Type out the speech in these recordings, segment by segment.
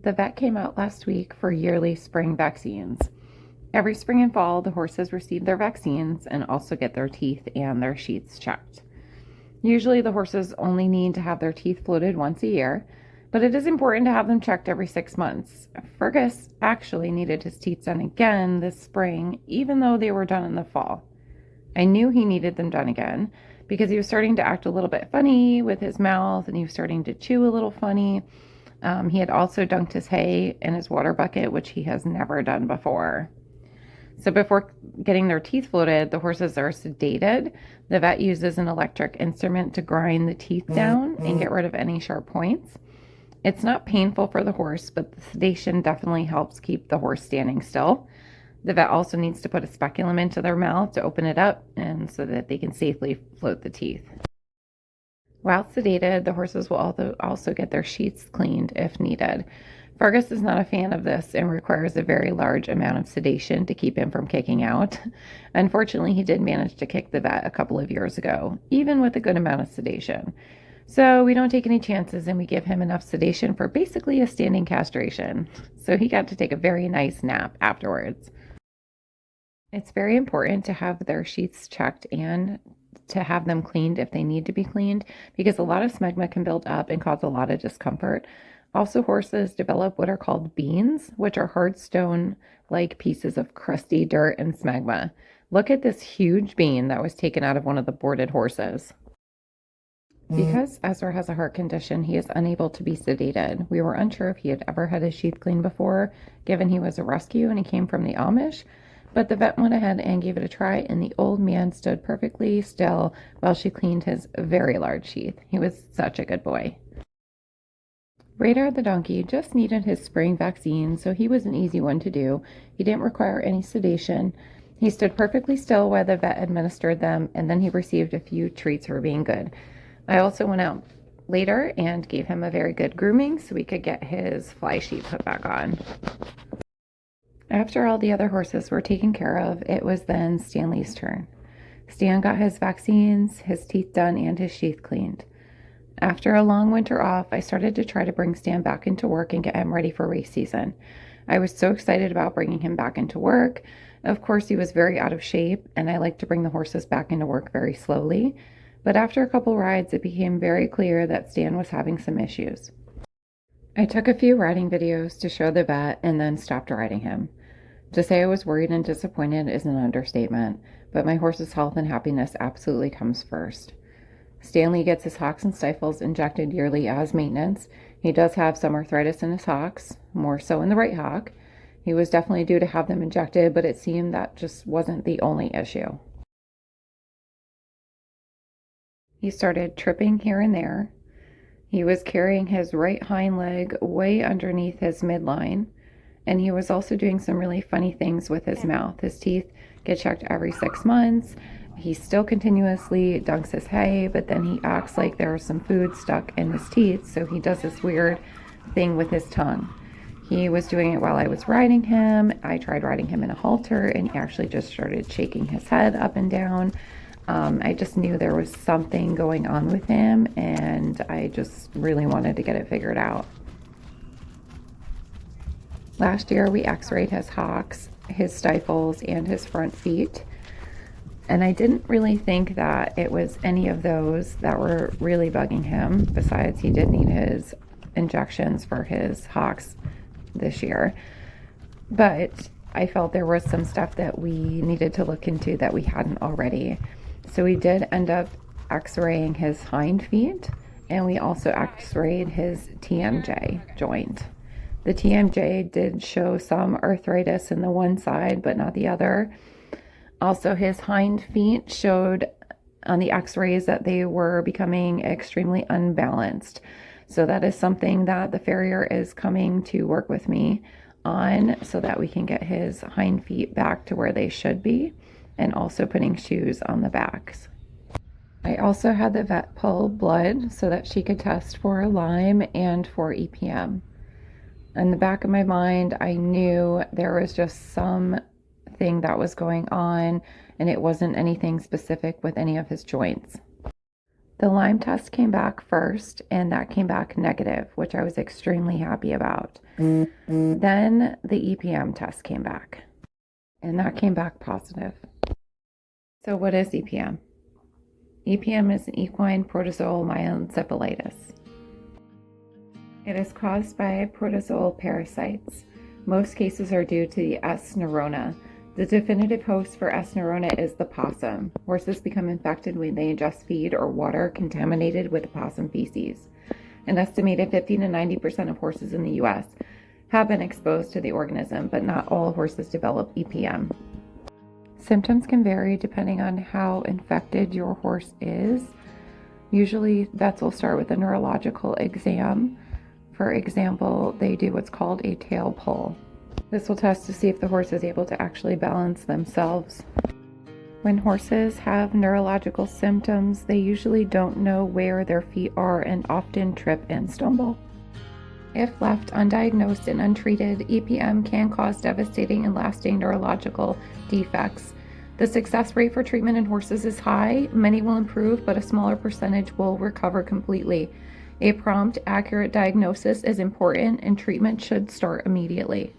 The vet came out last week for yearly spring vaccines. Every spring and fall, the horses receive their vaccines and also get their teeth and their sheets checked. Usually, the horses only need to have their teeth floated once a year, but it is important to have them checked every 6 months. Fergus actually needed his teeth done again this spring, even though they were done in the fall. I knew he needed them done again because he was starting to act a little bit funny with his mouth and he was starting to chew a little funny. He had also dunked his hay in his water bucket, which he has never done before. So before getting their teeth floated, the horses are sedated. The vet uses an electric instrument to grind the teeth down and get rid of any sharp points. It's not painful for the horse, but the sedation definitely helps keep the horse standing still. The vet also needs to put a speculum into their mouth to open it up and so that they can safely float the teeth. While sedated, the horses will also get their sheets cleaned if needed. Fergus is not a fan of this and requires a very large amount of sedation to keep him from kicking out. Unfortunately, he did manage to kick the vet a couple of years ago, even with a good amount of sedation. So we don't take any chances and we give him enough sedation for basically a standing castration. So he got to take a very nice nap afterwards. It's very important to have their sheets checked and to have them cleaned if they need to be cleaned because a lot of smegma can build up and cause a lot of discomfort. Also, horses develop what are called beans, which are hard stone-like pieces of crusty dirt and smegma. Look at this huge bean that was taken out of one of the boarded horses. Because Ezra has a heart condition, he is unable to be sedated. We were unsure if he had ever had his sheath cleaned before, given he was a rescue and he came from the Amish, but the vet went ahead and gave it a try, and the old man stood perfectly still while she cleaned his very large sheath. He was such a good boy. Radar the donkey just needed his spring vaccine, so he was an easy one to do. He didn't require any sedation. He stood perfectly still while the vet administered them, and then he received a few treats for being good. I also went out later and gave him a very good grooming so we could get his fly sheet put back on. After all the other horses were taken care of, it was then Stanley's turn. Stan got his vaccines, his teeth done, and his sheath cleaned. After a long winter off, I started to try to bring Stan back into work and get him ready for race season. I was so excited about bringing him back into work. Of course, he was very out of shape, and I like to bring the horses back into work very slowly. But after a couple rides, it became very clear that Stan was having some issues. I took a few riding videos to show the vet and then stopped riding him. To say I was worried and disappointed is an understatement, but my horse's health and happiness absolutely comes first. Stanley gets his hocks and stifles injected yearly as maintenance. He does have some arthritis in his hocks, more so in the right hock. He was definitely due to have them injected, but it seemed that just wasn't the only issue. He started tripping here and there. He was carrying his right hind leg way underneath his midline, and he was also doing some really funny things with his mouth. His teeth get checked every 6 months. He still continuously dunks his hay, but then he acts like there's some food stuck in his teeth, so he does this weird thing with his tongue. He was doing it while I was riding him. I tried riding him in a halter, and he actually just started shaking his head up and down. I just knew there was something going on with him, and I just really wanted to get it figured out. Last year, we x-rayed his hocks, his stifles, and his front feet. And I didn't really think that it was any of those that were really bugging him. Besides, he did need his injections for his hocks this year. But I felt there was some stuff that we needed to look into that we hadn't already. So we did end up x-raying his hind feet, and we also x-rayed his TMJ joint. The TMJ did show some arthritis in the one side, but not the other. Also, his hind feet showed on the x-rays that they were becoming extremely unbalanced. So that is something that the farrier is coming to work with me on so that we can get his hind feet back to where they should be, and also putting shoes on the backs. I also had the vet pull blood so that she could test for Lyme and for EPM. In the back of my mind, I knew there was just something that was going on, and it wasn't anything specific with any of his joints. The Lyme test came back first, and that came back negative, which I was extremely happy about. Then the EPM test came back, and that came back positive. So what is EPM? EPM is an equine protozoal myencephalitis. It is caused by protozoal parasites. Most cases are due to the S. neurona. The definitive host for S. neurona is the possum. Horses become infected when they ingest feed or water contaminated with possum feces. An estimated 50 to 90% of horses in the U.S. have been exposed to the organism, but not all horses develop EPM. Symptoms can vary depending on how infected your horse is. Usually, vets will start with a neurological exam. For example, they do what's called a tail pull. This will test to see if the horse is able to actually balance themselves. When horses have neurological symptoms, they usually don't know where their feet are and often trip and stumble. If left undiagnosed and untreated, EPM can cause devastating and lasting neurological defects. The success rate for treatment in horses is high. Many will improve, but a smaller percentage will recover completely. A prompt, accurate diagnosis is important, and treatment should start immediately.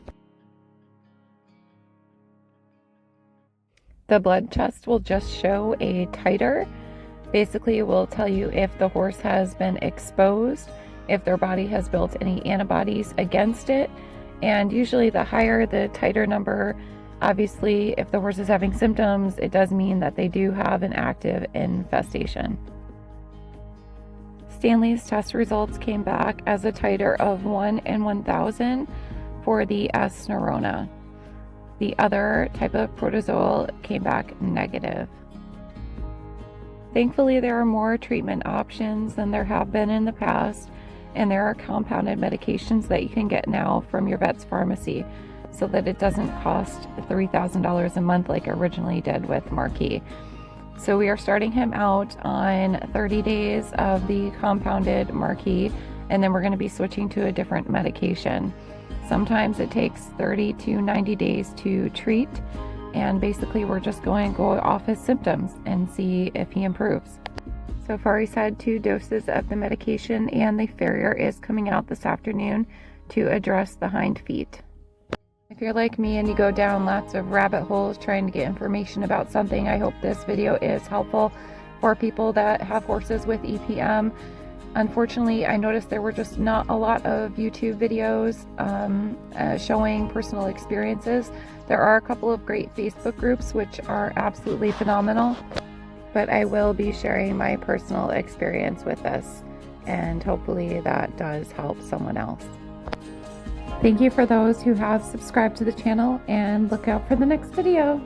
The blood test will just show a titer. Basically, it will tell you if the horse has been exposed, if their body has built any antibodies against it, and usually the higher the titer number, obviously, if the horse is having symptoms, it does mean that they do have an active infestation. Stanley's test results came back as a titer of 1 in 1,000 for the S. neurona. The other type of protozoal came back negative. Thankfully, there are more treatment options than there have been in the past, and there are compounded medications that you can get now from your vet's pharmacy so that it doesn't cost $3,000 a month like it originally did with Marquis. So we are starting him out on 30 days of the compounded Marquis, and then we're going to be switching to a different medication. Sometimes it takes 30 to 90 days to treat, and basically we're just going to go off his symptoms and see if he improves. So far he's had 2 doses of the medication, and the farrier is coming out this afternoon to address the hind feet. If you're like me and you go down lots of rabbit holes trying to get information about something, I hope this video is helpful for people that have horses with EPM. Unfortunately, I noticed there were just not a lot of YouTube videos showing personal experiences. There are a couple of great Facebook groups which are absolutely phenomenal, but I will be sharing my personal experience with this, and hopefully that does help someone else. Thank you for those who have subscribed to the channel, and look out for the next video.